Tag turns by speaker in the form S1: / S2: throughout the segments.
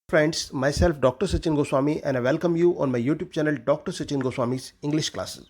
S1: Friends, myself Dr. Sachin Goswami and I welcome you on my YouTube channel Dr. Sachin Goswami's English Classes.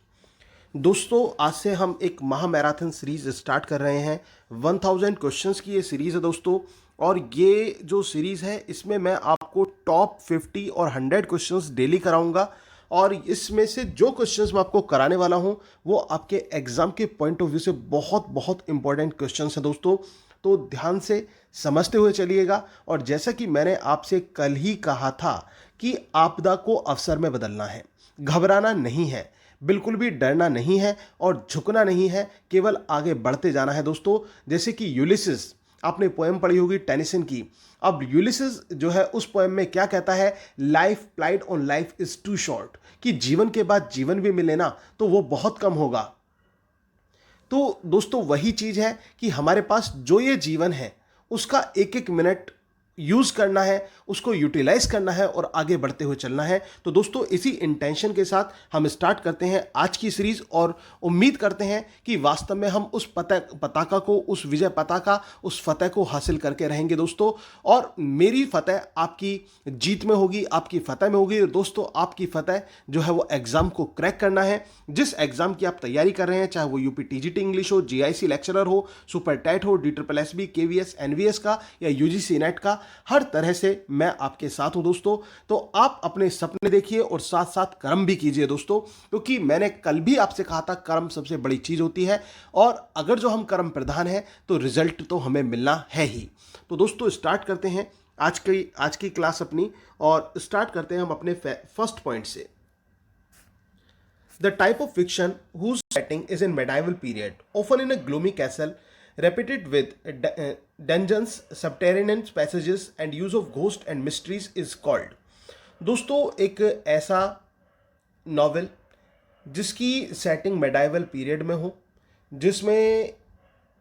S1: दोस्तों आज से हम एक महा मैराथन सीरीज स्टार्ट कर रहे हैं। 1000 क्वेश्चंस की ये सीरीज़ है दोस्तों, और ये जो सीरीज़ है इसमें मैं आपको टॉप 50 और 100 क्वेश्चंस डेली कराऊंगा, और इसमें से जो क्वेश्चंस मैं आपको कराने वाला हूं वो आपके एग्ज़ाम के पॉइंट ऑफ व्यू से बहुत बहुत इंपॉर्टेंट क्वेश्चंस हैं दोस्तों। तो ध्यान से समझते हुए चलिएगा। और जैसा कि मैंने आपसे कल ही कहा था कि आपदा को अवसर में बदलना है, घबराना नहीं है, बिल्कुल भी डरना नहीं है और झुकना नहीं है, केवल आगे बढ़ते जाना है दोस्तों। जैसे कि यूलिसिस, आपने पोएम पढ़ी होगी टेनिसन की। अब यूलिसिस जो है उस पोएम में क्या कहता है, life piled on life is too short, कि जीवन के बाद जीवन भी मिले ना तो वो बहुत कम होगा। तो दोस्तों वही चीज है कि हमारे पास जो ये जीवन है उसका एक एक मिनट यूज करना है, उसको यूटिलाइज करना है और आगे बढ़ते हुए चलना है। तो दोस्तों इसी इंटेंशन के साथ हम स्टार्ट करते हैं आज की सीरीज, और उम्मीद करते हैं कि वास्तव में हम उस पताका को, उस विजय पताका, उस फतेह को हासिल करके रहेंगे दोस्तों। और मेरी फतेह आपकी जीत में होगी, आपकी फतेह में होगी। दोस्तों आपकी फतेह जो है वो एग्जाम को क्रैक करना है। जिस एग्जाम की आप तैयारी कर रहे हैं, चाहे वो यूपी टीजीटी इंग्लिश हो, जीआईसी लेक्चरर हो, सुपर टेट हो, DSSB, KVS, NVS का या UGC नेट का, हर तरह से मैं आपके साथ हूं दोस्तों। तो आप अपने सपने देखिए और साथ साथ कर्म भी कीजिए दोस्तों, क्योंकि मैंने कल भी आपसे कहा था कर्म सबसे बड़ी चीज होती है, और अगर जो हम कर्म प्रधान हैं तो रिजल्ट तो हमें मिलना है ही। तो दोस्तों स्टार्ट करते हैं आज की क्लास अपनी, और स्टार्ट करते हैं हम अपने फर्स्ट पॉइंट से। The type of fiction whose setting is in medieval period, often in a gloomy castle, repeated with dungeons, subterranean passages and use of ghosts and mysteries is called। दोस्तों एक ऐसा novel जिसकी setting medieval period में हो, जिसमें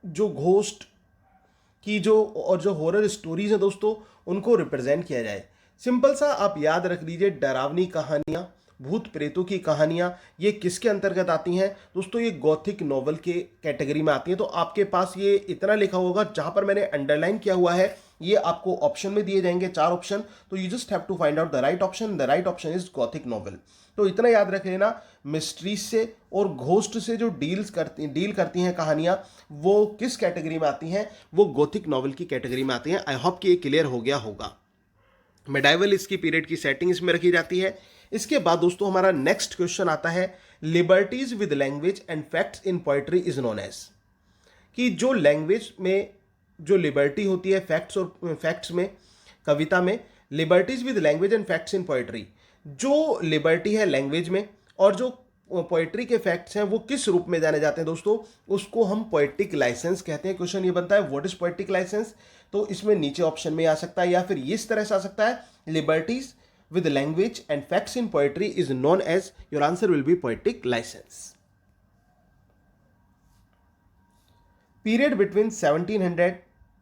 S1: जो ghost की जो हॉरर स्टोरीज हैं दोस्तों उनको रिप्रेजेंट किया जाए। सिंपल सा आप याद रख लीजिए, डरावनी कहानियां, भूत प्रेतों की कहानियां, ये किसके अंतर्गत आती हैं दोस्तों, ये गॉथिक नॉवल के कैटेगरी में आती हैं। तो आपके पास ये इतना लिखा होगा, जहां पर मैंने अंडरलाइन किया हुआ है ये आपको ऑप्शन में दिए जाएंगे 4 ऑप्शन। तो you just have to find out the right option. The right option is Gothic novel. तो इतना याद रख लेना, मिस्ट्रीज से और घोस्ट से जो डील करती हैं कहानियां, वो किस कैटेगरी में आती हैं, वो गॉथिक नॉवल की कैटेगरी में आती हैं। आई होप कि ये क्लियर हो गया होगा। मेडाइवल इसकी पीरियड की सेटिंग इसमें रखी जाती है। इसके बाद दोस्तों हमारा नेक्स्ट क्वेश्चन आता है, liberties with language and facts in poetry is known as, कि जो लैंग्वेज में जो लिबर्टी होती है, फैक्ट्स में, कविता में, liberties with language and facts in poetry, जो लिबर्टी है लैंग्वेज में और जो पोएट्री के फैक्ट्स हैं वो किस रूप में जाने जाते हैं दोस्तों, उसको हम पोएटिक लाइसेंस कहते हैं। क्वेश्चन ये बनता है, व्हाट इज पोएटिक लाइसेंस। तो इसमें नीचे ऑप्शन में आ सकता है, या फिर इस तरह से आ सकता है, liberties with language and facts in poetry is known as, your answer will be poetic license। Period between 1700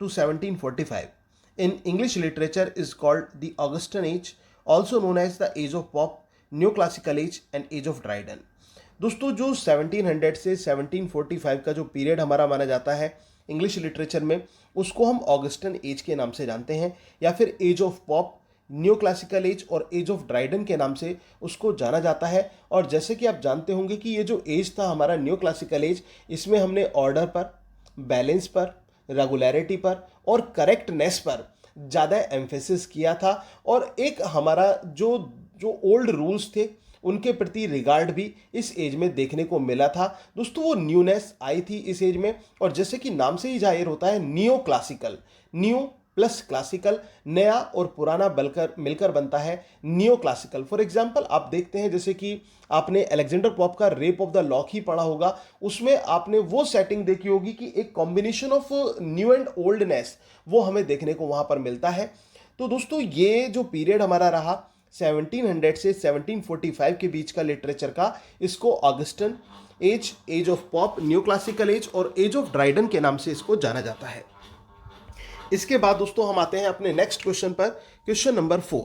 S1: to 1745 in English literature is called the Augustan age, also known as the age of pop, neoclassical age and age of Dryden। दोस्तों जो 1700 से 1745 का जो period हमारा माना जाता है English literature में, उसको हम ऑगस्टन एज के नाम से जानते हैं, या फिर age of Pope, new classical age और एज ऑफ ड्राइडन के नाम से उसको जाना जाता है। और जैसे कि आप जानते होंगे कि ये जो एज था हमारा न्यू क्लासिकल एज, इसमें हमने ऑर्डर पर, बैलेंस पर, रेगुलरिटी पर और करेक्टनेस पर ज़्यादा एम्फेसिस किया था, और एक हमारा जो जो ओल्ड रूल्स थे उनके प्रति रिगार्ड भी इस एज में देखने को मिला था दोस्तों। वो न्यूनेस आई थी इस एज में, और जैसे कि नाम से ही जाहिर होता है, neo classical, new plus classical, नया और पुराना मिलकर बनता है नियो क्लासिकल। फॉर एग्जाम्पल आप देखते हैं, जैसे कि आपने अलेक्जेंडर पॉप का रेप ऑफ द लॉक ही पढ़ा होगा, उसमें आपने वो सेटिंग देखी होगी कि एक combination of new and oldness वो हमें देखने को वहां पर मिलता है। तो दोस्तों ये जो पीरियड हमारा रहा 1700 से 1745 के बीच का लिटरेचर का, इसको Augustan age, age of Pope, new classical age और एज ऑफ ड्राइडन के नाम से इसको जाना जाता है। इसके बाद दोस्तों हम आते हैं अपने नेक्स्ट क्वेश्चन पर, question number 4।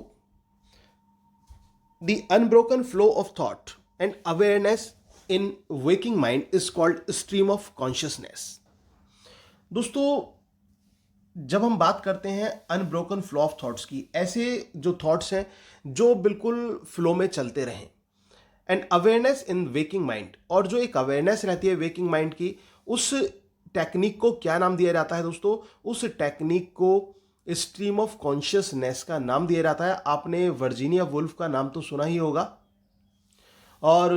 S1: The unbroken flow of thought and awareness in waking mind is called stream of consciousness. दोस्तों जब हम बात करते हैं अनब्रोकन फ्लो ऑफ थॉट्स की, ऐसे जो थॉट्स हैं जो बिल्कुल फ्लो में चलते रहें, and awareness in waking mind, और जो एक अवेयरनेस रहती है वेकिंग माइंड की, उस टेक्निक को क्या नाम दिया जाता है दोस्तों? उस टेक्निक को स्ट्रीम ऑफ कॉन्शियसनेस का नाम दिया जाता है। आपने वर्जीनिया वुल्फ का नाम तो सुना ही होगा, और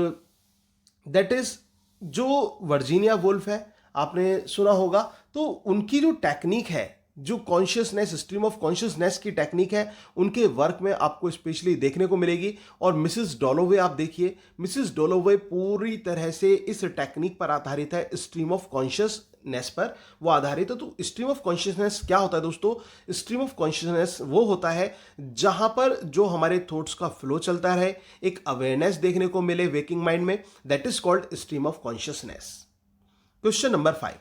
S1: दैट इज, जो वर्जीनिया वुल्फ है आपने सुना होगा, तो उनकी जो टेक्निक है, जो कॉन्शियसनेस, स्ट्रीम ऑफ कॉन्शियसनेस की टेक्निक है, उनके वर्क में आपको स्पेशली देखने को मिलेगी। और मिसेस डॉलोवे आप देखिए, मिसेस डॉलोवे पूरी तरह से इस टेक्निक पर आधारित है, स्ट्रीम ऑफ कॉन्शियसनेस पर वो आधारित है। तो स्ट्रीम ऑफ कॉन्शियसनेस क्या होता है दोस्तों? स्ट्रीम ऑफ कॉन्शियसनेस वो होता है जहां पर जो हमारे थॉट्स का फ्लो चलता रहे, एक अवेयरनेस देखने को मिले वेकिंग माइंड में, that is called stream of consciousness. Question number 5.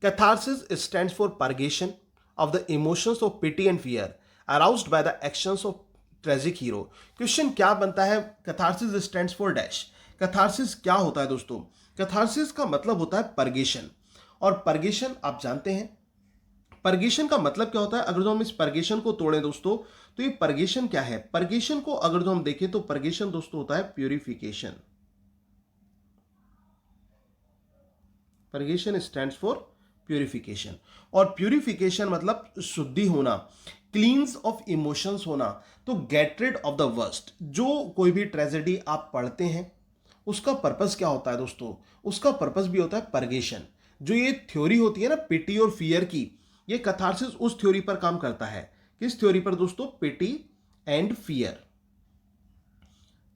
S1: Catharsis stands for purgation of the emotions of pity and fear aroused by the actions of tragic hero. Question क्या बनता है? Catharsis stands for dash. Catharsis क्या होता है दोस्तों? Catharsis का मतलब होता है purgation, और purgation आप जानते हैं, purgation का मतलब क्या होता है? अगर जो हम इस purgation को तोड़ें दोस्तों, तो ये purgation क्या है? purgation को अगर जो हम देखें तो purgation दोस्तों होता है purification. Purgation stands for purification, और प्यूरिफिकेशन मतलब शुद्धि होना, क्लींस ऑफ इमोशंस होना। तो get rid of the worst. जो कोई भी ट्रेजेडी आप पढ़ते हैं, उसका पर्पस क्या होता है दोस्तों? उसका पर्पस भी होता है पर्गेशन। जो ये थ्योरी होती है ना पिटी और फियर की, ये कैथार्सिस उस थ्योरी पर काम करता है। किस थ्योरी पर दोस्तों? Pity and fear.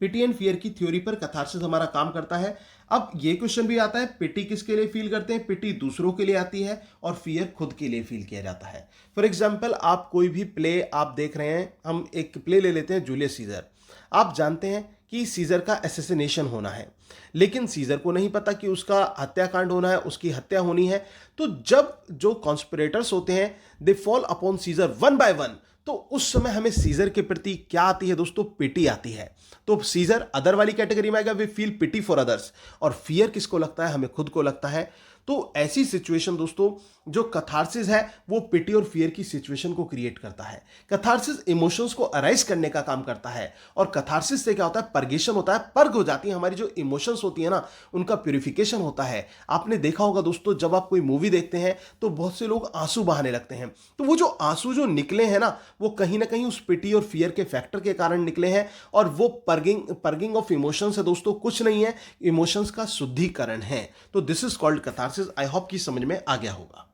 S1: Pity and fear की थ्योरी पर कैथार्सिस हमारा काम करता है। अब ये क्वेश्चन भी आता है, पिटी किसके लिए फील करते हैं? पिटी दूसरों के लिए आती है, और फियर खुद के लिए फील किया जाता है। फॉर एग्जाम्पल, आप कोई भी प्ले आप देख रहे हैं, हम एक प्ले ले लेते हैं जूलियस सीजर। आप जानते हैं कि सीजर का एसेसिनेशन होना है, लेकिन सीजर को नहीं पता कि उसका हत्याकांड होना है, उसकी हत्या होनी है। तो जब जो कॉन्स्पिरेटर्स होते हैं, they fall upon Caesar one by one, तो उस समय हमें सीजर के प्रति क्या आती है दोस्तों? पिटी आती है। तो सीजर अदर वाली कैटेगरी में आएगा, we feel pity for others. और फियर किसको लगता है? हमें खुद को लगता है। तो ऐसी सिचुएशन दोस्तों, जो कैथार्सिस है वो पिटी और फियर की सिचुएशन को क्रिएट करता है। कैथार्सिस इमोशंस को अराइज करने का काम करता है, और कैथार्सिस से क्या होता है? पर्गेशन होता है, पर्ग हो जाती है हमारी जो इमोशंस होती है ना, उनका प्यूरिफिकेशन होता है। आपने देखा होगा दोस्तों, जब आप कोई मूवी देखते हैं तो बहुत से लोग आंसू बहाने लगते हैं, तो वो जो आंसू जो निकले हैं ना, वो कहीं ना कहीं उस पिटी और फियर के फैक्टर के कारण निकले हैं। और वो पर्गिंग ऑफ इमोशंस है दोस्तों, कुछ नहीं है, इमोशंस का शुद्धिकरण है। तो this is called catharsis. I hope कि समझ में आ गया होगा।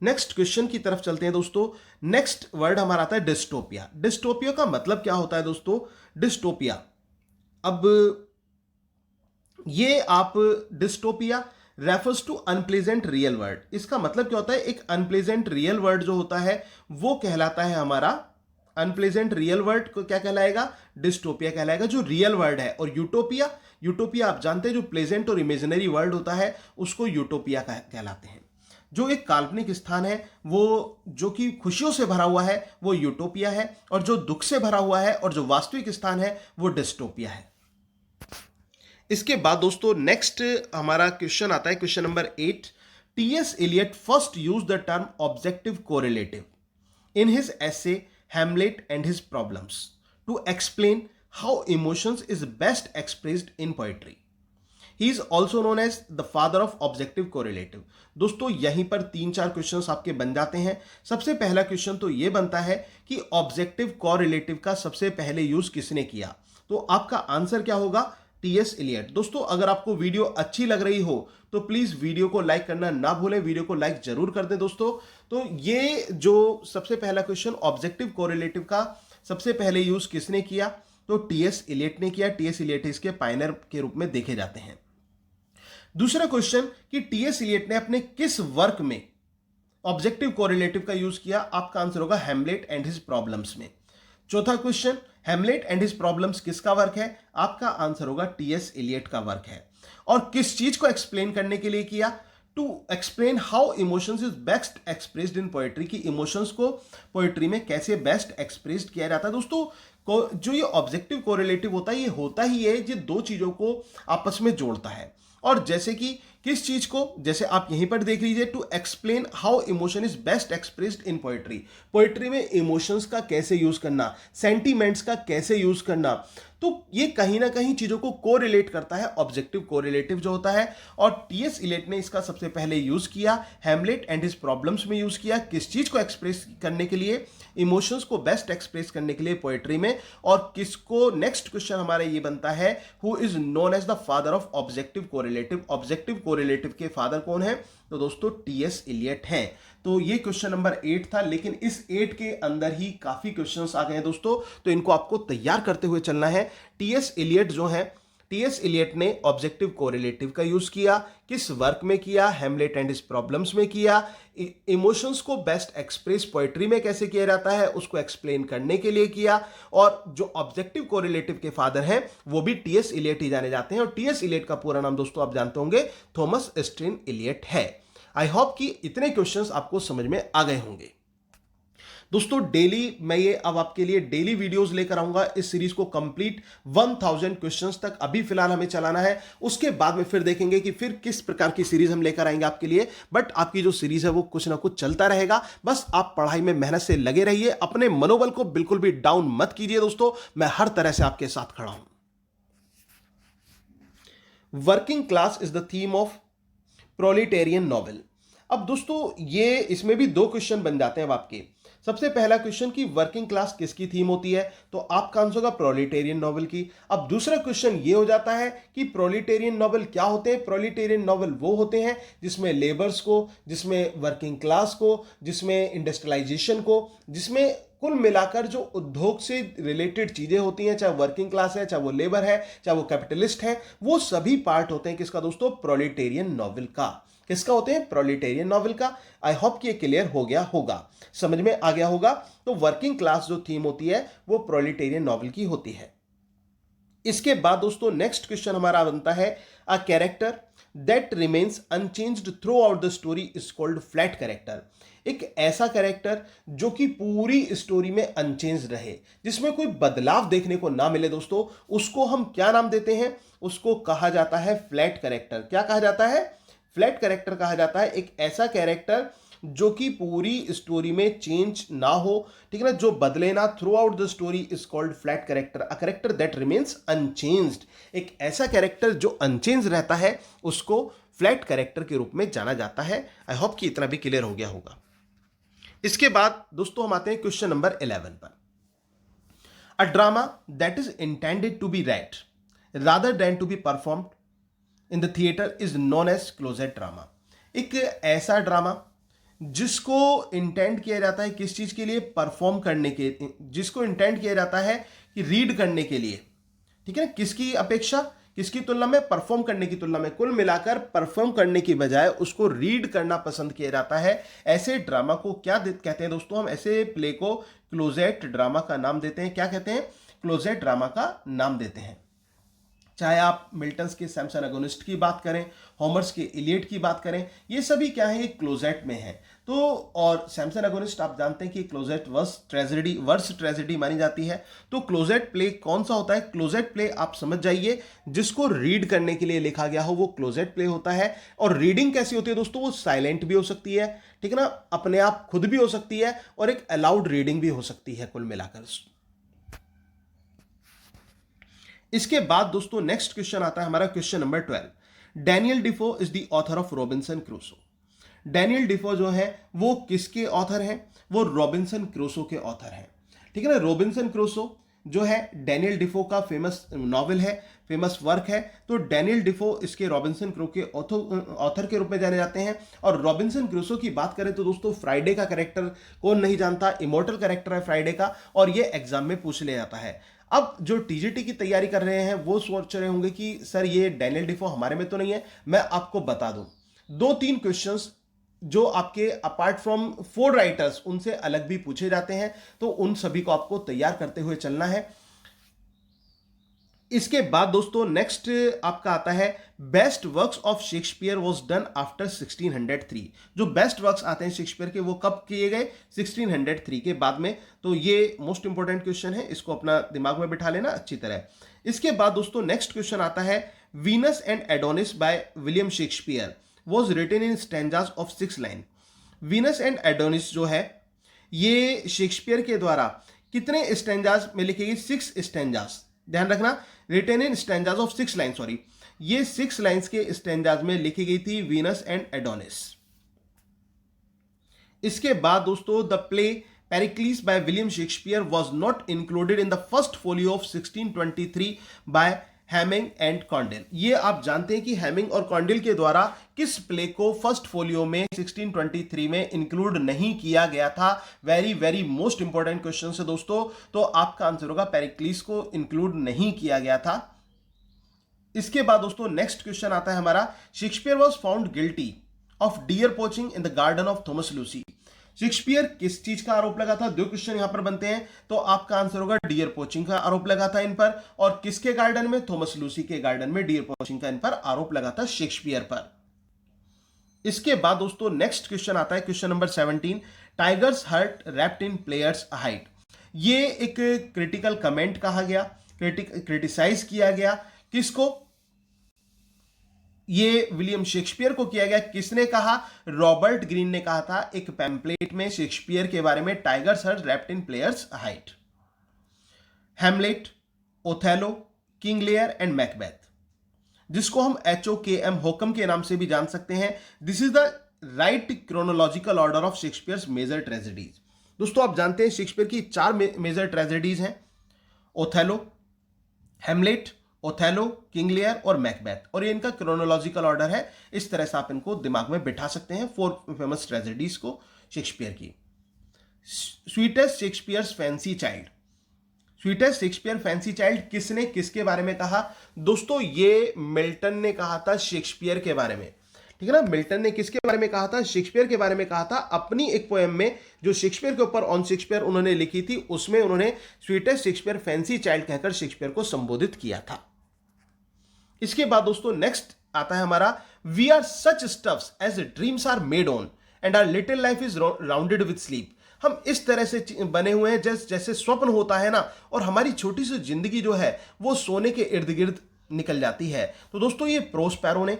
S1: नेक्स्ट क्वेश्चन की तरफ चलते हैं दोस्तों। नेक्स्ट वर्ड हमारा आता है डिस्टोपिया। डिस्टोपिया का मतलब क्या होता है दोस्तों? डिस्टोपिया, अब ये आप dystopia refers to unpleasant real world. इसका मतलब क्या होता है? एक अनप्लेजेंट रियल वर्ड जो होता है वो कहलाता है हमारा, अनप्लेजेंट रियल वर्ड को क्या कहलाएगा? डिस्टोपिया कहलाएगा, जो रियल वर्ड है। और यूटोपिया, यूटोपिया आप जानते हैं जो प्लेजेंट और इमेजिनरी वर्ड होता है उसको यूटोपिया कहलाते हैं। जो एक काल्पनिक स्थान है वो जो कि खुशियों से भरा हुआ है वो यूटोपिया है, और जो दुख से भरा हुआ है और जो वास्तविक स्थान है वो डिस्टोपिया है। इसके बाद दोस्तों नेक्स्ट हमारा क्वेश्चन आता है, question number 8। T S. Eliot first use the term objective correlative in his essay Hamlet and his problems to explain how emotions is best expressed in poetry. He is also known as the father of objective correlative. दोस्तों यहीं पर 3-4 questions आपके बन जाते हैं। सबसे पहला question तो ये बनता है कि ऑब्जेक्टिव कोरिलेटिव का सबसे पहले यूज किसने किया? तो आपका आंसर क्या होगा? टी.एस. एलियट। दोस्तों अगर आपको वीडियो अच्छी लग रही हो तो प्लीज वीडियो को लाइक करना ना भूलें, वीडियो को लाइक जरूर कर दें दोस्तों। तो ये जो सबसे पहला क्वेश्चन ऑब्जेक्टिव कोरिलेटिव का सबसे पहले यूज किसने किया? तो टी.एस. एलियट ने किया। टी.एस. एलियट इसके पायनियर के रूप में देखे जाते हैं। दूसरा क्वेश्चन कि टी.एस. एलियट ने अपने किस वर्क में ऑब्जेक्टिव कोरिलेटिव का यूज किया? आपका आंसर होगा हैमलेट एंड हिज प्रॉब्लम्स में। चौथा question, Hamlet and his problems किसका वर्क है? आपका आंसर होगा टी.एस. एलियट का वर्क है। और किस चीज को एक्सप्लेन करने के लिए किया? To explain how emotions is best expressed in poetry, की इमोशंस को पोएट्री में कैसे बेस्ट एक्सप्रेस्ड किया जाता है। दोस्तों जो ये ऑब्जेक्टिव कोरिलेटिव होता है, ये होता ही है, ये दो चीजों को आपस में जोड़ता है। और जैसे कि किस चीज को, जैसे आप यहीं पर देख लीजिए, to explain how emotion is best expressed in poetry. Poetry में इमोशंस का कैसे यूज करना, सेंटीमेंट्स का कैसे यूज करना, तो ये कहीं ना कहीं चीजों को कोरिलेट करता है, ऑब्जेक्टिव कोरिलेटिव जो होता है। और टीएस इलियट ने इसका सबसे पहले यूज किया हैमलेट एंड हिज प्रॉब्लम्स में यूज किया, किस चीज को एक्सप्रेस करने के लिए, इमोशंस को बेस्ट एक्सप्रेस करने के लिए पोएट्री में। और किसको, नेक्स्ट क्वेश्चन हमारा ये बनता है, who is known as the father of objective correlative. Objective correlative के फादर कौन है, तो दोस्तों टीएस इलियट हैं। तो ये क्वेश्चन नंबर 8 था, लेकिन इस 8 के अंदर ही काफी क्वेश्चंस आ गए हैं दोस्तों, तो इनको आपको तैयार करते हुए चलना है। टीएस इलियट जो है, टीएस इलियट ने ऑब्जेक्टिव कोरिलेटिव का यूज किया, किस वर्क में किया, हैमलेट एंड हिज प्रॉब्लम्स में किया। इमोशंस को बेस्ट एक्सप्रेस पोएट्री में कैसे किया जाता है उसको एक्सप्लेन करने के लिए किया। और जो ऑब्जेक्टिव कोरिलेटिव के फादर हैं वो भी टीएस इलियट ही जाने जाते हैं, और टीएस इलियट का पूरा नाम दोस्तों आप जानते होंगे, थॉमस स्ट्रेन इलियट है। आई होप कि इतने क्वेश्चंस आपको समझ में आ गए होंगे। दोस्तों डेली मैं ये अब आपके लिए डेली वीडियोस लेकर आऊंगा, इस सीरीज को कंप्लीट 1000 क्वेश्चंस तक अभी फिलहाल हमें चलाना है, उसके बाद में फिर देखेंगे कि फिर किस प्रकार की सीरीज हम लेकर आएंगे आपके लिए। बट आपकी जो सीरीज है वो कुछ ना कुछ चलता रहेगा, बस आप पढ़ाई में मेहनत से लगे रहिए, अपने मनोबल को बिल्कुल भी डाउन मत कीजिए दोस्तों, मैं हर तरह से आपके साथ खड़ा हूं। Working class is the theme of proletarian novel. अब दोस्तों ये इसमें भी 2 क्वेश्चन बन जाते हैं अब आपके। सबसे पहला क्वेश्चन कि वर्किंग क्लास किसकी थीम होती है, तो आपका आंसर होगा प्रोलिटेरियन नॉवेल की। अब दूसरा क्वेश्चन ये हो जाता है कि प्रोलिटेरियन नॉवेल क्या होते हैं। प्रोलिटेरियन नॉवेल वो होते हैं जिसमें लेबर्स को, जिसमें वर्किंग क्लास को, जिसमें इंडस्ट्रियलाइजेशन को, जिसमें कुल मिलाकर जो उद्योग से रिलेटेड चीजें होती हैं, चाहे वर्किंग क्लास है, चाहे वो लेबर है, चाहे वो कैपिटलिस्ट है, वो सभी पार्ट होते हैं किसका दोस्तों, प्रोलिटेरियन नॉवेल का। किसका होते हैं, प्रोलिटेरियन नॉवेल का। आई होप कि ये क्लियर हो गया होगा, समझ में आ गया होगा। तो वर्किंग क्लास जो थीम होती है वो प्रोलिटेरियन नॉवेल की होती है। इसके बाद दोस्तों नेक्स्ट क्वेश्चन हमारा बनता है, a character that remains unchanged through out the story is called flat character. एक ऐसा कैरेक्टर जो कि पूरी स्टोरी में अनचेंज रहे, जिसमें कोई बदलाव देखने को ना मिले दोस्तों, उसको हम क्या नाम देते हैं, उसको कहा जाता है फ्लैट कैरेक्टर। क्या कहा जाता है, फ्लैट कैरेक्टर कहा जाता है एक ऐसा कैरेक्टर जो कि पूरी स्टोरी में चेंज ना हो, ठीक है ना, जो बदले ना, through out the story is called flat character. A character that remains unchanged, एक ऐसा कैरेक्टर जो अनचेंज रहता है उसको फ्लैट कैरेक्टर के रूप में जाना जाता है। आई होप कि इतना भी क्लियर हो गया होगा। इसके बाद दोस्तों हम आते हैं क्वेश्चन नंबर 11 पर। A drama that is intended to be read rather than to be performed in the theatre is known as closet drama. एक ऐसा ड्रामा जिसको इंटेंड किया जाता है किस चीज के लिए, परफॉर्म करने के, जिसको इंटेंड किया जाता है कि रीड करने के लिए, ठीक है ना, किसकी अपेक्षा, किसकी तुलना में, परफॉर्म करने की तुलना में। कुल मिलाकर परफॉर्म करने की बजाय उसको रीड करना पसंद किया जाता है। ऐसे ड्रामा को क्या कहते हैं दोस्तों, हम ऐसे प्ले को क्लोजेट ड्रामा का नाम देते हैं। क्या कहते हैं, क्लोजेट ड्रामा का नाम देते हैं। चाहे आप मिल्टन्स के सैमसन अगोनिस्ट की बात करें, होमर्स के इलियट की बात करें, ये सभी क्या है, क्लोजेट में है। तो और सैमसन अगोनिस्ट आप जानते हैं कि क्लोजेट वर्स ट्रेजेडी मानी जाती है। तो क्लोजेट प्ले कौन सा होता है, क्लोजेट प्ले आप समझ जाइए जिसको रीड करने के लिए लिखा गया हो वो क्लोजेट प्ले होता है। और रीडिंग कैसी होती है दोस्तों, वो साइलेंट भी हो सकती है, ठीक है ना, अपने आप खुद भी हो सकती है, और एक अलाउड रीडिंग भी हो सकती है कुल मिलाकर। इसके बाद दोस्तों नेक्स्ट क्वेश्चन आता है हमारा question number 12। Daniel डिफो is the author of Robinson Crusoe. Daniel डिफो जो है वो किसके ऑथर हैं, वो रॉबिन्सन क्रूसो के ऑथर हैं, ठीक है ना। रॉबिन्सन क्रूसो जो है डैनियल डिफो का फेमस नॉवेल है, फेमस वर्क है। तो डैनियल डिफो इसके रॉबिन्सन क्रूसो के ऑथर के रूप में जाने जाते हैं। और रॉबिन्सन क्रूसो की बात करें तो दोस्तों फ्राइडे का कैरेक्टर कौन नहीं जानता, इमोर्टल कैरेक्टर है फ्राइडे का, और ये एग्जाम में पूछ लिया जाता है। अब जो टीजीटी की तैयारी कर रहे हैं वो सोच रहे होंगे कि सर ये डैनियल डिफो हमारे में तो नहीं है। मैं आपको बता दूं, 2-3 क्वेश्चंस जो आपके अपार्ट फ्रॉम 4 राइटर्स उनसे अलग भी पूछे जाते हैं, तो उन सभी को आपको तैयार करते हुए चलना है। इसके बाद दोस्तों नेक्स्ट आपका आता है best works of Shakespeare was done after 1603। जो बेस्ट वर्क्स आते हैं शेक्सपियर के वो कब किए गए, 1603 के बाद में। तो ये मोस्ट इंपॉर्टेंट क्वेश्चन है, इसको अपना दिमाग में बिठा लेना अच्छी तरह। इसके बाद दोस्तों नेक्स्ट क्वेश्चन आता है Venus and Adonis by William Shakespeare was written in stanzas of 6 line. Venus and Adonis जो है ये शेक्सपियर के द्वारा कितने स्टैंजास में लिखी गई? 6 स्टैंजास, ध्यान रखना, written in stanzas of 6 line, sorry, ये 6 लाइन्स के स्टैंजास में लिखी गई थी वीनस एंड एडोनिस। इसके बाद दोस्तों the play Pericles by William Shakespeare was not included in the first folio of 1623 by Heminges and Condell. ये आप जानते हैं कि हैमिंग और कॉन्डेल के द्वारा किस प्ले को फर्स्ट फोलियो में 1623 में इंक्लूड नहीं किया गया था? Very very most important question है दोस्तों। तो आपका आंसर होगा पेरिक्लीस को इंक्लूड नहीं किया गया था। इसके बाद दोस्तों नेक्स्ट क्वेश्चन आता है हमारा, Shakespeare was found guilty of dear poaching in the garden of Thomas Lucy. Shakespeare किस चीज का आरोप लगा था? 2 क्वेश्चन यहां पर बनते हैं, तो आपका आंसर होगा डियर पोचिंग का आरोप लगा था इन पर। और किसके गार्डन में? थॉमस लूसी के गार्डन में डियर पोचिंग का इन पर आरोप लगा था शेक्सपियर पर। इसके बाद दोस्तों नेक्स्ट क्वेश्चन आता है, question number 17, tiger's heart wrapped in player's hide. ये एक क्रिटिकल कमेंट कहा गया, क्रिटिसाइज किया गया, किसको? ये विलियम शेक्सपियर को किया गया। किसने कहा? रॉबर्ट ग्रीन ने कहा था एक पैम्पलेट में शेक्सपियर के बारे में, tiger's heart wrapped in player's hide. Hamlet, Othello, King Lear and Macbeth, जिसको हम HOKM होकम के नाम से भी जान सकते हैं। This is the right chronological order of Shakespeare's major tragedies. दोस्तों आप जानते हैं शेक्सपियर की 4 मेजर ट्रेजेडीज हैं, Othello, Hamlet, Othello, King Lear और मैकबेथ, और ये इनका क्रोनोलॉजिकल ऑर्डर है। इस तरह से आप इनको दिमाग में बिठा सकते हैं 4 फेमस ट्रेजेडीज को शेक्सपियर की। Sweetest Shakespeare's fancy child, sweetest Shakespeare fancy child किसने किसके बारे में कहा? दोस्तों ये मिल्टन ने कहा था शेक्सपियर के बारे में, ठीक है ना। मिल्टन ने किसके बारे में कहा था? शेक्सपियर के बारे में कहा था। अपनी एक पोएम में जो शेक्सपियर के ऊपर ऑन शेक्सपियर उन्होंने लिखी थी, उसमें उन्होंने स्वीटेस्ट शेक्सपियर फैंसी चाइल्ड कहकर शेक्सपियर को संबोधित किया था। इसके बाद दोस्तों नेक्स्ट आता है हमारा, we are such stuffs as dreams are made on and our little life is rounded with sleep. हम इस तरह से बने हुए हैं जैसे स्वप्न होता है ना, और हमारी छोटी सी जिंदगी जो है वो सोने के इर्द गिर्द निकल जाती है। तो दोस्तों ये प्रोस्पेरो ने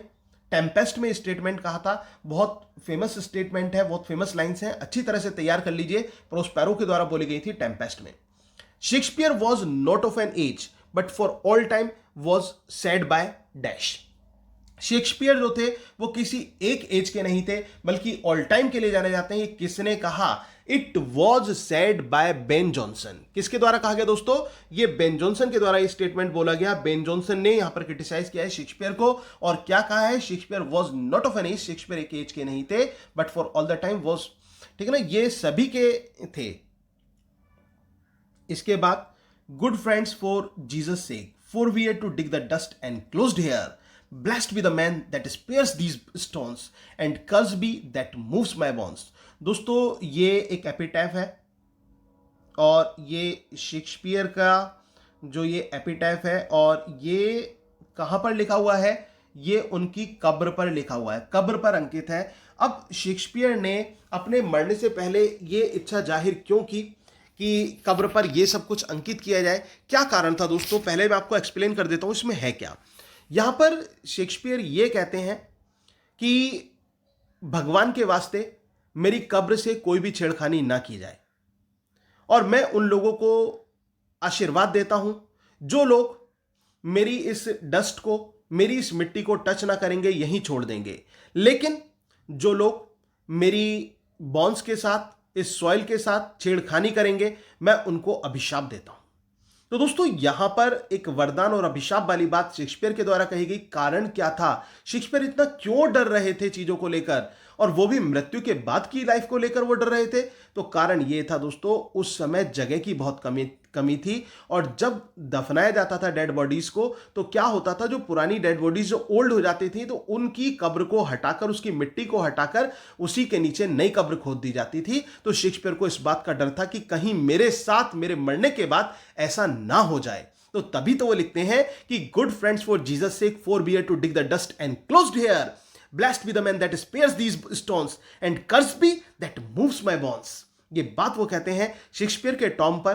S1: टेम्पेस्ट में स्टेटमेंट कहा था, बहुत फेमस स्टेटमेंट है, बहुत फेमस लाइंस हैं, अच्छी तरह से तैयार कर लीजिए। प्रोस्पेरो के द्वारा बोली गई थी टेम्पेस्ट में। Shakespeare was not of an age but for all time was said by dash. Shakespeare जो थे वो किसी एक एज के नहीं थे, बल्कि ऑल टाइम के लिए जाने जाते हैं। ये किसने कहा? It was said by Ben Jonson. किसके द्वारा कहा गया दोस्तों? ये बेन जॉनसन के द्वारा ये स्टेटमेंट बोला गया। बेन जॉनसन ने यहां पर क्रिटिसाइज किया है शेक्सपियर को, और क्या कहा है? Shakespeare was not of an age, Shakespeare एक एज के नहीं थे, but for all the time was, ठीक है ना, ये सभी के थे। इसके बाद, good friends for Jesus sake, for we are to dig the dust and closed here. Blessed be the man that spares these stones and cursed be that moves my bones. दोस्तों ये एक एपिटैफ है, और ये शेक्सपियर का जो ये एपिटैफ है, और ये कहाँ पर लिखा हुआ है? ये उनकी कब्र पर लिखा हुआ है, कब्र पर अंकित है। अब शेक्सपियर ने अपने मरने से पहले ये इच्छा जाहिर क्यों की कि कब्र पर ये सब कुछ अंकित किया जाए? क्या कारण था दोस्तों? पहले मैं आपको एक्सप्लेन कर देता हूं इसमें है क्या। यहां पर शेक्सपियर ये कहते हैं कि भगवान के वास्ते मेरी कब्र से कोई भी छेड़खानी ना की जाए, और मैं उन लोगों को आशीर्वाद देता हूं जो लोग मेरी इस डस्ट को, मेरी इस मिट्टी को टच ना करेंगे, यहीं छोड़ देंगे। लेकिन जो लोग मेरी बॉन्स के साथ, इस सॉइल के साथ छेड़खानी करेंगे, मैं उनको अभिशाप देता हूं। तो दोस्तों यहां पर एक वरदान और अभिशाप वाली बात शेक्सपियर के द्वारा कही गई। कारण क्या था? शेक्सपियर इतना क्यों डर रहे थे चीजों को लेकर, और वो भी मृत्यु के बाद की लाइफ को लेकर वो डर रहे थे? तो कारण ये था दोस्तों, उस समय जगह की बहुत कमी थी, और जब दफनाया जाता था डेड बॉडीज को, तो क्या होता था, जो पुरानी डेड बॉडीज जो ओल्ड हो जाती थी, तो उनकी कब्र को हटाकर, उसकी मिट्टी को हटाकर उसी के नीचे नई कब्र खोद दी जाती थी। तो शेक्सपियर को इस बात का डर था कि कहीं मेरे साथ, मेरे मरने के बाद ऐसा ना हो जाए। तो तभी तो वो लिखते हैं कि good friends for Jesus sake, for we are to dig the dust and closed here, blessed be the man that spares these stones and cursed be that moves my bones. ये बात वो कहते हैं शेक्सपियर के Tom पर,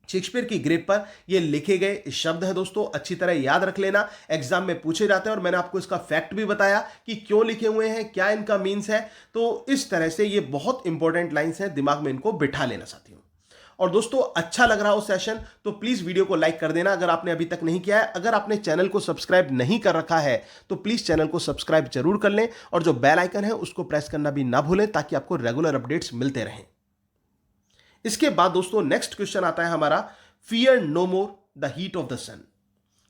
S1: Shakespeare की grave पर ये लिखे गए शब्द हैं दोस्तों, अच्छी तरह याद रख लेना, एग्जाम में पूछे जाते हैं और मैंने आपको इसका फैक्ट भी बताया कि क्यों लिखे हुए हैं, क्या इनका मीन्स है। तो इस तरह से ये बहुत इंपॉर्टेंट लाइंस हैं, दिमाग में इनको बिठा लेना साथियों। और दोस्तों अच्छा लग रहा हो सेशन तो प्लीज वीडियो को लाइक कर देना अगर आपने अभी तक नहीं किया है। अगर आपने चैनल को सब्सक्राइब नहीं कर रखा है तो प्लीज चैनल को सब्सक्राइब जरूर कर लें और जो बेल आइकन है उसको प्रेस करना भी ना भूलें ताकि आपको रेगुलर अपडेट्स मिलते रहें। इसके बाद दोस्तों नेक्स्ट क्वेश्चन आता है हमारा, fear no more the heat of the sun,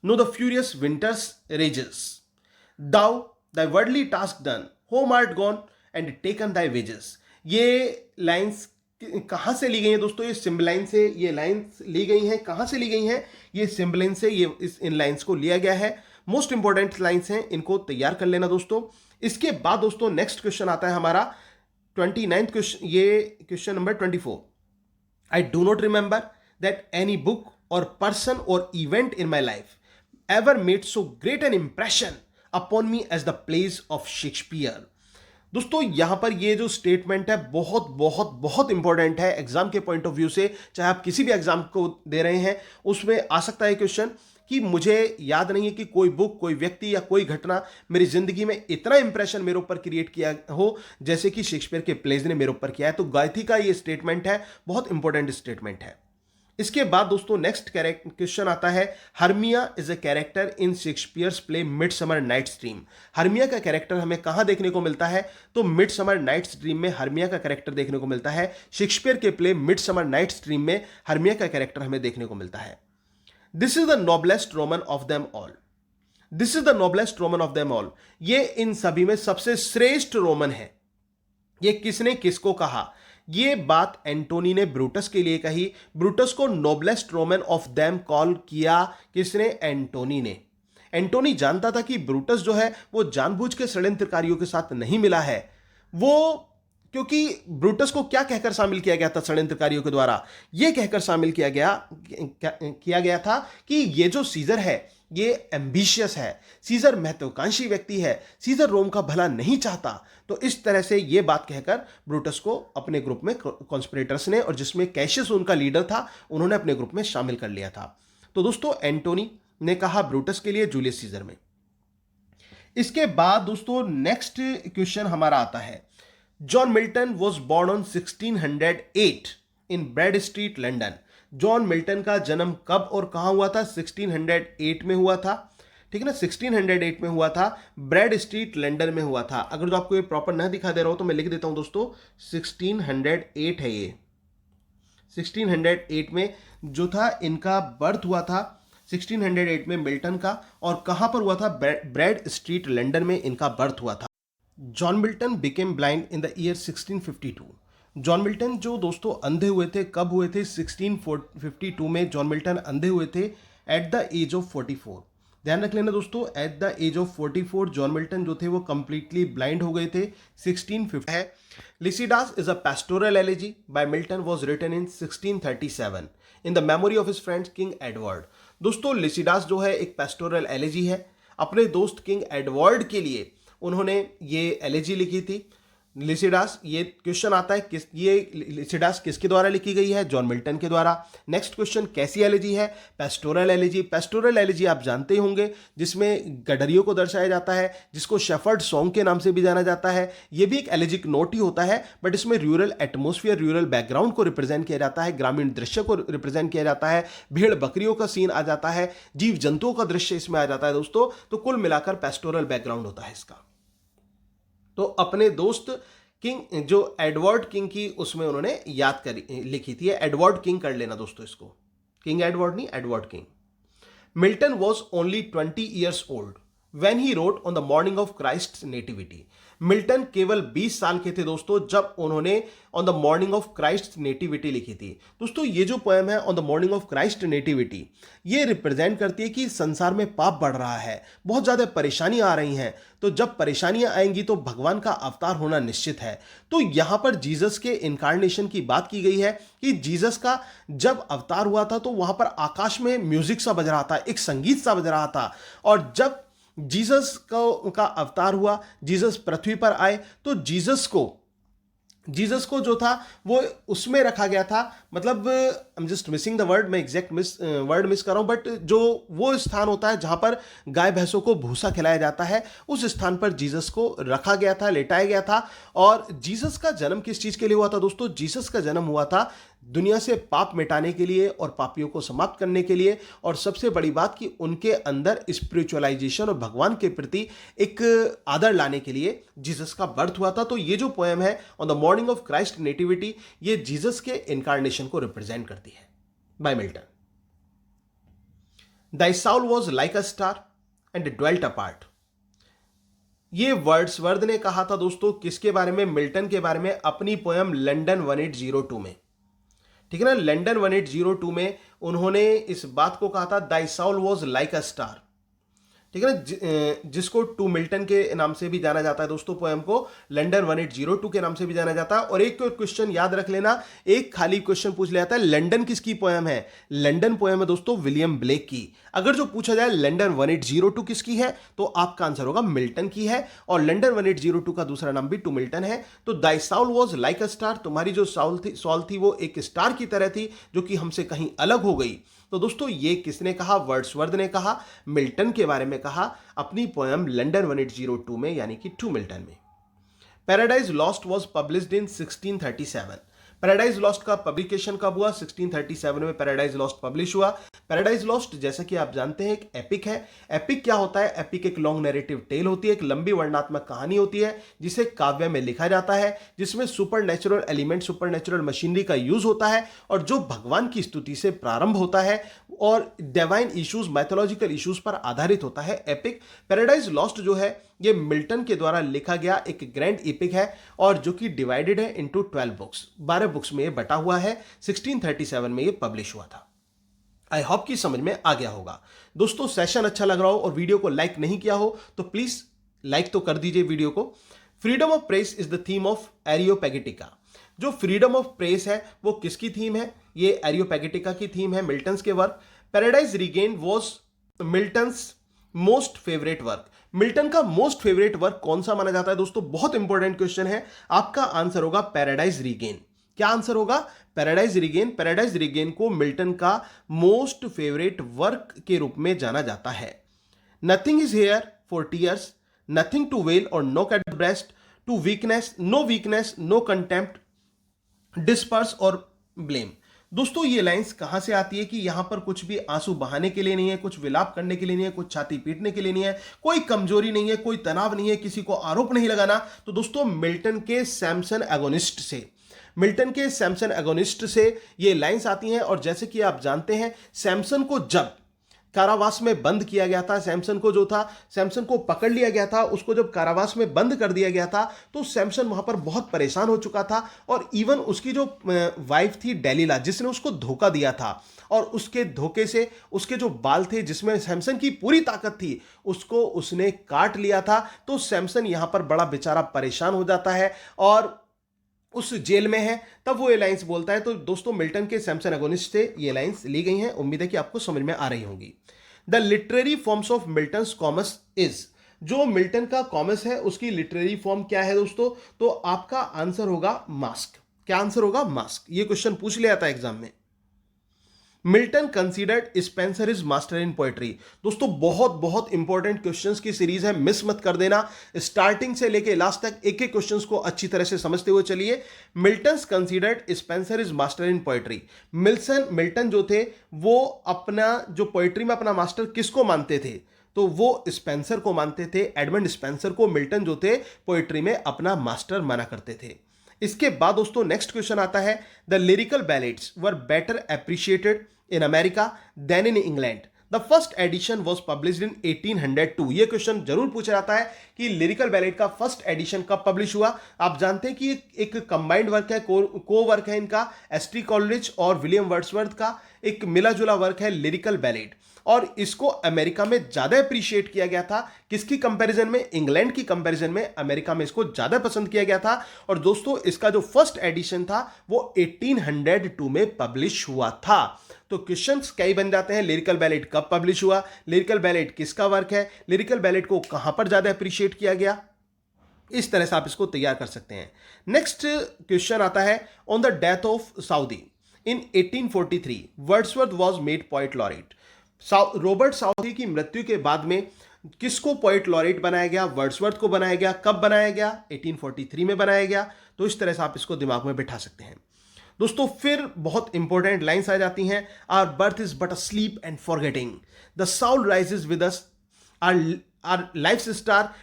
S1: no the furious winter's rages, thou thy worldly task done, home art gone and taken thy wages. ये लाइंस कहां से ली गई हैं दोस्तों? ये सिम्बलाइन से ये लाइंस ली गई हैं। कहां से ली गई हैं? ये सिम्बलाइन से ये इन लाइंस को लिया गया है। मोस्ट इंपॉर्टेंट लाइंस हैं, इनको तैयार कर लेना दोस्तों। इसके बाद दोस्तों नेक्स्ट क्वेश्चन आता है हमारा 29th क्वेश्चन, ये question number 24। I do not remember that any book or person or event in my life ever made so great an impression upon me as the plays of Shakespeare। दोस्तों यहां पर ये जो statement है बहुत बहुत बहुत इंपॉर्टेंट है एग्जाम के पॉइंट ऑफ व्यू से। चाहे आप किसी भी एग्जाम को दे रहे हैं उसमें आ सकता है क्वेश्चन कि मुझे याद नहीं है कि कोई बुक, कोई व्यक्ति या कोई घटना मेरी जिंदगी में इतना इंप्रेशन मेरे ऊपर क्रिएट किया हो जैसे कि शेक्सपियर के प्लेज ने मेरे ऊपर किया है। तो गायथी का ये स्टेटमेंट है, बहुत इंपॉर्टेंट स्टेटमेंट है। इसके बाद दोस्तों नेक्स्ट क्वेश्चन आता है, Hermia is a character in Shakespeare's play Midsummer Night's Dream. Hermia का कैरेक्टर हमें कहां देखने को मिलता है? तो मिडसमर नाइट्स ड्रीम में हर्मिया का कैरेक्टर देखने को मिलता है। शेक्सपियर के प्ले मिडसमर नाइट्स ड्रीम में हर्मिया का कैरेक्टर हमें देखने को मिलता है। This is the noblest Roman of them all, this is the noblest Roman of them all. ये इन सभी में सबसे श्रेष्ठ रोमन है। ये किसने किसको कहा? ये बात एंटोनी ने ब्रूटस के लिए कही। ब्रूटस को noblest Roman of them call किया किसने? एंटोनी ने। एंटोनी जानता था कि ब्रूटस जो है वो जानबूझ के षड्यंत्रकारियों के साथ नहीं मिला है। वो क्योंकि ब्रूटस को क्या कहकर शामिल किया गया था षड्यंत्रकारियों के द्वारा? यह कहकर शामिल किया गया था कि ये जो सीजर है ये एम्बिशियस है, सीजर महत्वाकांक्षी व्यक्ति है, सीजर रोम का भला नहीं चाहता। तो इस तरह से ये बात कहकर ब्रूटस को अपने ग्रुप में कॉन्स्पिरेटर्स ने, और जिसमें कैशियस उनका लीडर था, उन्होंने अपने ग्रुप में शामिल कर लिया था। तो दोस्तों एंटोनी ने कहा ब्रूटस के लिए जूलियस सीजर में। इसके बाद दोस्तों नेक्स्ट क्वेश्चन हमारा आता है, John Milton was born on 1608 in Bread Street London. John Milton का जन्म कब और कहां हुआ था? 1608 में हुआ था, ठीक है ना, 1608 में हुआ था, ब्रैड स्ट्रीट लंदन में हुआ था। अगर तो आपको ये प्रॉपर ना दिखा दे रहा हो तो मैं लिख देता हूं दोस्तों, 1608 है ये। 1608 में जो था इनका बर्थ हुआ था, 1608 में मिल्टन का, और कहां पर हुआ था? ब्रैड स्ट्रीट लंदन में इनका बर्थ हुआ था। John Milton became blind in the year 1652। John Milton जो दोस्तों अंधे हुए थे, कब हुए थे? 1652 में जॉन मिल्टन अंधे हुए थे एट द एज ऑफ 44। ध्यान रख लेना दोस्तों, at the age of 44 John Milton जो थे वो कंप्लीटली ब्लाइंड हो गए थे। 1650 है। Lycidas is a pastoral elegy by Milton was written in 1637 in the memory of his friend King Edward. दोस्तों लिसिडास जो है एक पेस्टोरल एलेजी है, अपने दोस्त किंग एडवर्ड के लिए उन्होंने ये एलेजी लिखी थी। लिसिडास, ये क्वेश्चन आता है ये लिसिडास किसके द्वारा लिखी गई है? जॉन मिल्टन के द्वारा। नेक्स्ट क्वेश्चन, कैसी एलेजी है? Pastoral elegy. पेस्टोरल एलेजी आप जानते ही होंगे, जिसमें गडरियों को दर्शाया जाता है, जिसको शेफर्ड सॉन्ग के नाम से भी जाना जाता है। ये भी एक एलेजिक नोट ही होता है, बट इसमें रूरल एटमोस्फियर, रूरल बैकग्राउंड को रिप्रेजेंट किया जाता है, ग्रामीण दृश्य को रिप्रेजेंट किया जाता है, भेड़ बकरियों का सीन आ जाता है, जीव जंतुओं का दृश्य इसमें आ जाता है दोस्तों। तो कुल मिलाकर पेस्टोरल बैकग्राउंड होता है इसका। तो अपने दोस्त किंग जो एडवर्ड किंग की उसमें उन्होंने याद करी लिखी थी, एडवर्ड किंग कर लेना दोस्तों इसको, किंग एडवर्ड नहीं, Edward king. Milton was only 20 years old when he wrote on the morning of Christ nativity. Milton केवल 20 साल के थे दोस्तों जब उन्होंने on the morning of Christ nativity लिखी थी। दोस्तों ये जो पोएम है on the morning of Christ nativity, ये रिप्रेजेंट करती है कि संसार में पाप बढ़ रहा है, बहुत ज़्यादा परेशानियां आ रही हैं। तो जब परेशानियां आएंगी तो भगवान का अवतार होना निश्चित है। तो यहां पर जीसस के इनकारनेशन की बात की गई है कि जीसस का जब अवतार हुआ था तो वहां पर आकाश में म्यूजिक सा बज रहा था, एक संगीत सा बज रहा था। और जब जीसस का अवतार हुआ, जीसस पृथ्वी पर आए, तो जीसस को जीसस को जो था वो उसमें रखा गया था, मतलब I am just missing the word, मैं एग्जैक्ट वर्ड मिस कर रहा हूं, बट जो वो स्थान होता है जहां पर गाय भैंसों को भूसा खिलाया जाता है, उस स्थान पर जीसस को रखा गया था, लेटाया गया था। और जीसस का जन्म किस चीज के लिए हुआ था दोस्तों? जीसस का जन्म हुआ था दुनिया से पाप मिटाने के लिए और पापियों को समाप्त करने के लिए, और सबसे बड़ी बात कि उनके अंदर स्पिरिचुअलाइजेशन और भगवान के प्रति एक आदर लाने के लिए जीसस का बर्थ हुआ था। तो ये जो पोएम है on the morning of Christ nativity, ये जीसस के इनकारनेशन को रिप्रेजेंट करती है, by Milton. Thy soul was like a star and dwelt apart। ये वर्ड्सवर्थ ने कहा था दोस्तों, किसके बारे में? मिल्टन के बारे में, अपनी पोएम लंदन 1802 में। ठीक है ना, लंदन 1802 में उन्होंने इस बात को कहा था, thy soul was like a star. ठीक है ना, जिसको टू मिल्टन के नाम से भी जाना जाता है दोस्तों, पोएम को लंदन 1802 के नाम से भी जाना जाता है। और एक क्वेश्चन याद रख लेना, एक खाली क्वेश्चन पूछ लिया जाता है, लंदन किसकी पोएम है? लंदन पोएम है दोस्तों विलियम ब्लेक की। अगर जो पूछा जाए लंदन 1802 किसकी है, तो आपका आंसर होगा मिल्टन की है। और लंदन 1802 का दूसरा नाम भी टू मिल्टन है। तो thy soul was like a star, तुम्हारी जो सॉल थी वो एक स्टार की तरह थी, जो कि हमसे कहीं अलग हो गई। तो दोस्तों ये किसने कहा? वर्ड्सवर्थ ने कहा, मिल्टन के बारे में कहा अपनी पोएम लंदन 1802 में, यानी कि टू मिल्टन में। Paradise lost was published in 1637। Paradise lost का पब्लिकेशन कब हुआ? 1637 में पैराडाइज लॉस्ट पब्लिश हुआ। पैराडाइज लॉस्ट जैसा कि आप जानते हैं एक एपिक है। एपिक क्या होता है? एपिक एक लॉन्ग नैरेटिव टेल होती है, एक लंबी वर्णनात्मक कहानी होती है जिसे काव्य में लिखा जाता है, जिसमें super natural element, super natural machinery का यूज होता है, और जो भगवान की स्तुति से प्रारंभ होता है और डिवाइन इश्यूज, मैथोलॉजिकल इश्यूज पर आधारित होता है एपिक। पैराडाइज लॉस्ट जो है ये मिल्टन के द्वारा लिखा गया एक ग्रैंड एपिक है, और जो कि डिवाइडेड है इनटू 12 बुक्स, 12 बुक्स में ये बटा हुआ है। 1637 में ये पब्लिश हुआ था। आई होप कि समझ में आ गया होगा। दोस्तों सेशन अच्छा लग रहा हो और वीडियो को लाइक नहीं किया हो तो प्लीज लाइक तो कर दीजिए वीडियो को। Freedom of press is the theme of Areopagitica. जो फ्रीडम ऑफ प्रेस है वो किसकी थीम है? ये एरियोपैगेटिका की थीम है, मिल्टन्स के work. Paradise regain was Milton's most favourite work. Milton का मोस्ट फेवरेट वर्क कौन सा माना जाता है दोस्तों? बहुत इंपॉर्टेंट क्वेश्चन है। आपका आंसर होगा पैराडाइज रीगेन। क्या आंसर होगा? Paradise Regain. पैराडाइज रीगेन को मिल्टन का मोस्ट फेवरेट वर्क के रूप में जाना जाता है। Nothing is here for tears, nothing to wail और नो कैट breast, to weakness, no contempt, dispraise और ब्लेम। दोस्तों ये लाइंस कहां से आती है कि यहां पर कुछ भी आंसू बहाने के लिए नहीं है, कुछ विलाप करने के लिए नहीं है, कुछ छाती पीटने के लिए नहीं है, कोई कमजोरी नहीं है, कोई तनाव नहीं है, किसी को आरोप नहीं लगाना। तो दोस्तों मिल्टन के सैमसन एगोनिस्ट से, मिल्टन के सैमसन एगोनिस्ट से ये लाइंस आती हैं। और जैसे कि आप जानते हैं, सैमसन को जब कारावास में बंद किया गया था, सैमसन को जो था, सैमसन को पकड़ लिया गया था, उसको जब कारावास में बंद कर दिया गया था तो सैमसन वहां पर बहुत परेशान हो चुका था। और इवन उसकी जो वाइफ थी डेलीला, जिसने उसको धोखा दिया था, और उसके धोखे से उसके जो बाल थे जिसमें सैमसन की पूरी ताकत थी, उसको उसने काट लिया था। तो सैमसन यहां पर बड़ा बेचारा परेशान हो जाता है और उस जेल में है, तब वो ये लाइंस बोलता है। तो दोस्तों मिल्टन के सैमसन एगोनिस्ट से ये लाइंस ली गई हैं। उम्मीद है कि आपको समझ में आ रही होंगी। The literary forms of Milton's commas is. जो मिल्टन का कॉमस है उसकी लिटरेरी फॉर्म क्या है दोस्तों? तो आपका आंसर होगा मास्क। क्या आंसर होगा? मास्क। ये क्वेश्चन पूछ लिया था एग्जाम में। Milton considered Spencer is master in poetry. दोस्तों बहुत बहुत इंपॉर्टेंट क्वेश्चंस की सीरीज है, मिस मत कर देना। स्टार्टिंग से लेके लास्ट तक एक एक क्वेश्चंस को अच्छी तरह से समझते हुए चलिए। Milton considered Spencer is master in poetry. Milton जो थे वो अपना जो पोएट्री में अपना मास्टर किसको मानते थे? तो वो स्पेंसर को मानते थे। एडमंड स्पेंसर को मिल्टन जो थे पोएट्री में अपना मास्टर माना करते थे। इसके बाद दोस्तों नेक्स्ट क्वेश्चन आता है, the lyrical ballads were better appreciated in America than in England. The first edition was published in 1802। ये क्वेश्चन जरूर पूछा जाता है कि लिरिकल बैलेड का फर्स्ट एडिशन कब पब्लिश हुआ। आप जानते हैं कि एक कंबाइंड वर्क है, को वर्क है इनका, एस.टी. कॉलरिज और विलियम वर्ड्सवर्थ का एक मिला जुला वर्क है लिरिकल बैलेड। और इसको अमेरिका में ज्यादा अप्रिशिएट किया गया था। किसकी कंपैरिजन में? इंग्लैंड की कंपैरिजन में अमेरिका में इसको ज्यादा पसंद किया गया था। और दोस्तों इसका जो फर्स्ट एडिशन था वो 1802 में पब्लिश हुआ था। तो क्वेश्चंस कई बन जाते हैं, लिरिकल बैलेड कब पब्लिश हुआ, लिरिकल बैलेड किसका वर्क है, लिरिकल बैलेड को कहां पर ज्यादा अप्रिशिएट किया गया। इस तरह से आप इसको तैयार कर सकते हैं। नेक्स्ट क्वेश्चन आता है, on the death of Southey in 1843 Wordsworth was made poet laureate. Robert Southey की मृत्यु के बाद में किसको पोएट लॉरेट बनाया गया? वर्ड्सवर्थ को बनाया गया। कब बनाया गया? 1843 में बनाया गया। तो इस तरह से आप इसको दिमाग में बिठा सकते हैं दोस्तों। फिर बहुत इंपॉर्टेंट लाइंस आ जाती हैं, our birth is but a sleep and forgetting, the soul rises with us, our life star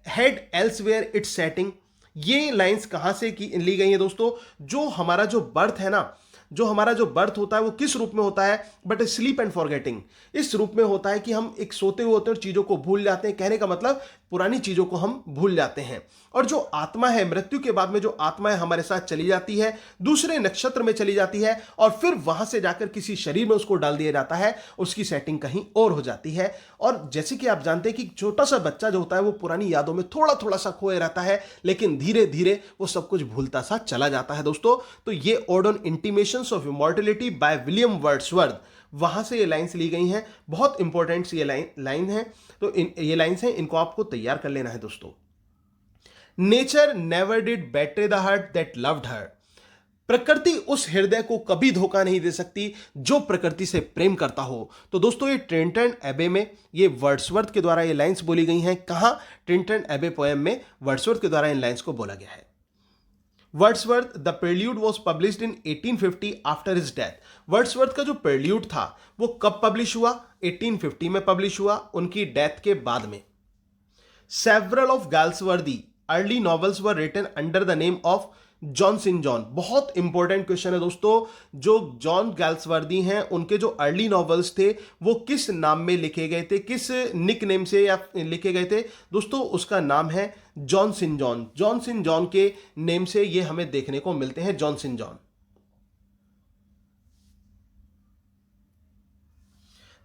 S1: had elsewhere its setting. ये लाइंस कहां से ली गई हैं दोस्तों? जो हमारा जो बर्थ है ना, जो हमारा जो बर्थ होता है वो किस रूप में होता है? But sleep and forgetting. इस रूप में होता है कि हम एक सोते हुए होते हैं और चीजों को भूल जाते हैं। कहने का मतलब पुरानी चीजों को हम भूल जाते हैं। और जो आत्मा है, मृत्यु के बाद में जो आत्मा है हमारे साथ चली जाती है, दूसरे नक्षत्र में चली जाती है और फिर वहां से जाकर किसी शरीर में उसको डाल दिया जाता है, उसकी सेटिंग कहीं और हो जाती है। और जैसे कि आप जानते हैं कि छोटा सा बच्चा जो होता है वो पुरानी यादों में थोड़ा थोड़ा सा खोए रहता है, लेकिन धीरे धीरे वो सब कुछ भूलता सा चला जाता है दोस्तों। तो ये odd on intimations of immortality by William Wordsworth, वहां से ये लाइंस ली गई हैं। बहुत इंपॉर्टेंट ये लाइन है। तो ये लाइंस हैं, इनको आपको तैयार कर लेना है दोस्तों। Nature never did betray the heart that loved her. प्रकृति उस हृदय को कभी धोखा नहीं दे सकती जो प्रकृति से प्रेम करता हो। तो दोस्तों ये ट्रेंटन एबे में ये वर्ड्सवर्थ के द्वारा ये लाइंस बोली गई हैं। कहां? ट्रेंटन एबे पोएम में वर्ड्सवर्थ के द्वारा इन लाइंस को बोला गया है। Wordsworth the prelude was published in 1850 after his death. Wordsworth का जो प्रेल्यूड था वो कब पब्लिश हुआ? 1850 में पब्लिश हुआ, उनकी डेथ के बाद में। Several of Galsworthy early novels were written under the name of John Sinjohn. बहुत इंपॉर्टेंट क्वेश्चन है दोस्तों। जो जॉन गाल्सवर्दी हैं उनके जो अर्ली नॉवेल्स थे वो किस नाम में लिखे गए थे, किस निक नेम से या लिखे गए थे दोस्तों? उसका नाम है John Sinjohn. John Sinjohn के नेम से ये हमें देखने को मिलते हैं, John Sinjohn.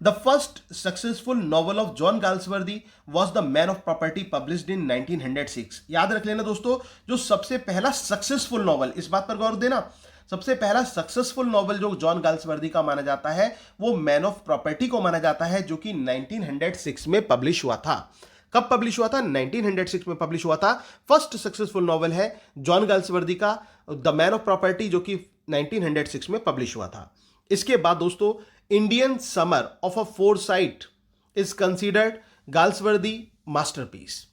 S1: The first successful novel of John Galsworthy was The Man of Property, published in 1906। याद रख लेना दोस्तों, जो सबसे पहला सक्सेसफुल नॉवल, इस बात पर गौर देना, सबसे पहला सक्सेसफुल नॉवल जो जॉन गाल्सवर्दी का माना जाता है वो मैन ऑफ प्रॉपर्टी को माना जाता है, जो कि 1906 में पब्लिश हुआ था। कब पब्लिश हुआ था? 1906 में पब्लिश हुआ था। फर्स्ट सक्सेसफुल नॉवल है जॉन गाल्सवर्दी का द मैन ऑफ प्रॉपर्टी, जो कि 1906 में पब्लिश हुआ था। इसके बाद दोस्तों Indian summer of a foresight is considered Galsworthy masterpiece.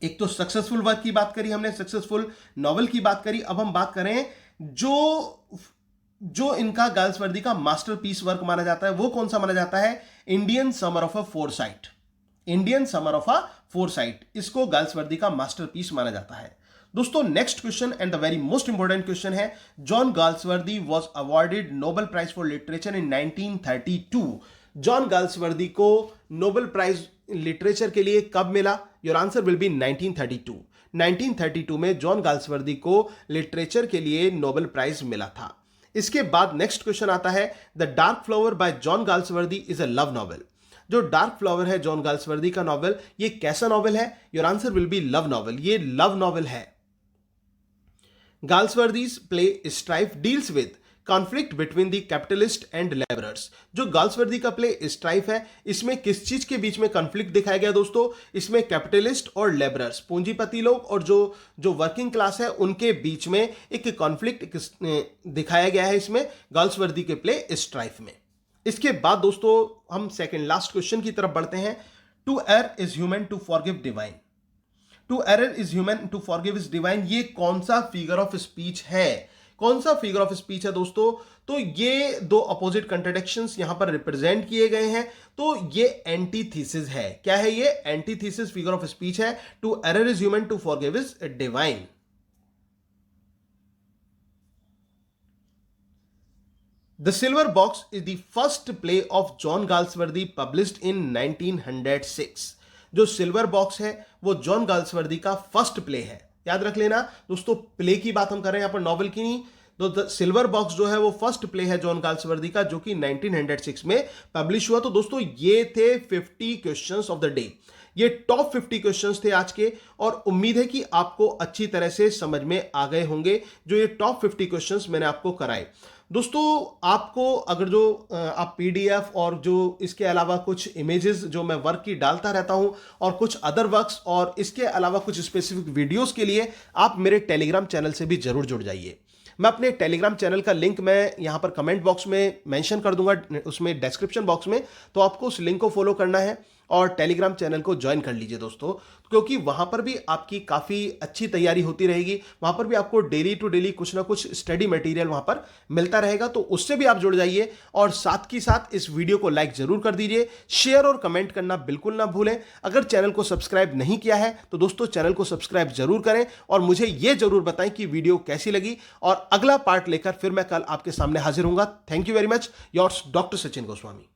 S1: एक तो सक्सेसफुल वर्क की बात करी हमने, सक्सेसफुल नॉवल की बात करी, अब हम बात करें जो इनका गाल्सवर्दी का मास्टरपीस वर्क माना जाता है वो कौन सा माना जाता है? Indian summer of a Forsyte. Indian summer of a Forsyte, इसको गाल्सवर्दी का मास्टरपीस माना जाता है दोस्तों। Next question and the very most important question है, John Galsworthy was awarded Nobel prize for literature in 1932। John Galsworthy को Nobel prize literature के लिए कब मिला? Your answer will be 1932। 1932 में जॉन गाल्सवर्दी को लिटरेचर के लिए नोबेल प्राइज मिला था। इसके बाद नेक्स्ट क्वेश्चन आता है, the dark flower bye John Galsworthy is a love novel. जो डार्क फ्लावर है जॉन गाल्सवर्दी का नॉवल, ये कैसा नॉवल है? Your answer will be love novel. ये लव नॉवल है। Galsworthy's play Strife deals with conflict between the capitalist and laborers। जो Galsworthy का प्ले स्ट्राइफ है, इसमें किस चीज के बीच में कॉन्फ्लिक्ट दिखाया गया दोस्तों? इसमें कैपिटलिस्ट और लेबरर्स, पूंजीपति लोग और जो वर्किंग क्लास है उनके बीच में एक कॉन्फ्लिक्ट दिखाया गया है इसमें गाल्सवर्दी के प्ले स्ट्राइफ में। इसके बाद दोस्तों हम सेकेंड लास्ट क्वेश्चन की तरफ बढ़ते हैं। To err is human to forgive divine. To err is human to forgive is divine, ये कौन सा फिगर ऑफ स्पीच है? कौन सा फिगर ऑफ स्पीच है दोस्तों? तो ये दो अपोजिट कंट्राडिक्शंस यहां पर रिप्रेजेंट किए गए हैं, तो ये एंटीथीसिस है। क्या है ये? एंटीथीसिस फिगर ऑफ स्पीच है। To err is human to forgive is divine. The Silver Box is the first play of John Galsworthy published in 1906। जो सिल्वर बॉक्स है वो जॉन गाल्सवर्दी का फर्स्ट प्ले है। याद रख लेना दोस्तों, प्ले की बात हम कर रहे हैं यहां पर, नॉवल की नहीं। तो द सिल्वर बॉक्स जो है वो फर्स्ट प्ले है जॉन गाल्सवर्दी का, जो कि 1906 में पब्लिश हुआ। तो दोस्तों ये थे 50 क्वेश्चंस ऑफ द डे। ये टॉप 50 क्वेश्चंस थे आज के, और उम्मीद है कि आपको अच्छी तरह से समझ में आ गए होंगे जो ये टॉप 50 क्वेश्चंस मैंने आपको कराए। दोस्तों आपको अगर जो आप पीडीएफ और जो इसके अलावा कुछ इमेजेस जो मैं वर्क की डालता रहता हूं और कुछ अदर वर्क्स और इसके अलावा कुछ स्पेसिफिक वीडियोस के लिए आप मेरे टेलीग्राम चैनल से भी जरूर जुड़ जाइए। मैं अपने टेलीग्राम चैनल का लिंक मैं यहां पर कमेंट बॉक्स में मेंशन कर दूंगा, उसमें डिस्क्रिप्शन बॉक्स में, तो आपको उस लिंक को फॉलो करना है और टेलीग्राम चैनल को ज्वाइन कर लीजिए दोस्तों, क्योंकि वहां पर भी आपकी काफ़ी अच्छी तैयारी होती रहेगी। वहां पर भी आपको डेली टू डेली कुछ ना कुछ स्टडी मटेरियल वहां पर मिलता रहेगा, तो उससे भी आप जुड़ जाइए। और साथ ही साथ इस वीडियो को लाइक जरूर कर दीजिए, शेयर और कमेंट करना बिल्कुल ना भूलें। अगर चैनल को सब्सक्राइब नहीं किया है तो दोस्तों चैनल को सब्सक्राइब जरूर करें और मुझे यह जरूर बताएं कि वीडियो कैसी लगी, और अगला पार्ट लेकर फिर मैं कल आपके सामने हाजिर होऊंगा। Thank you very much, yours doctor Sachin Goswami.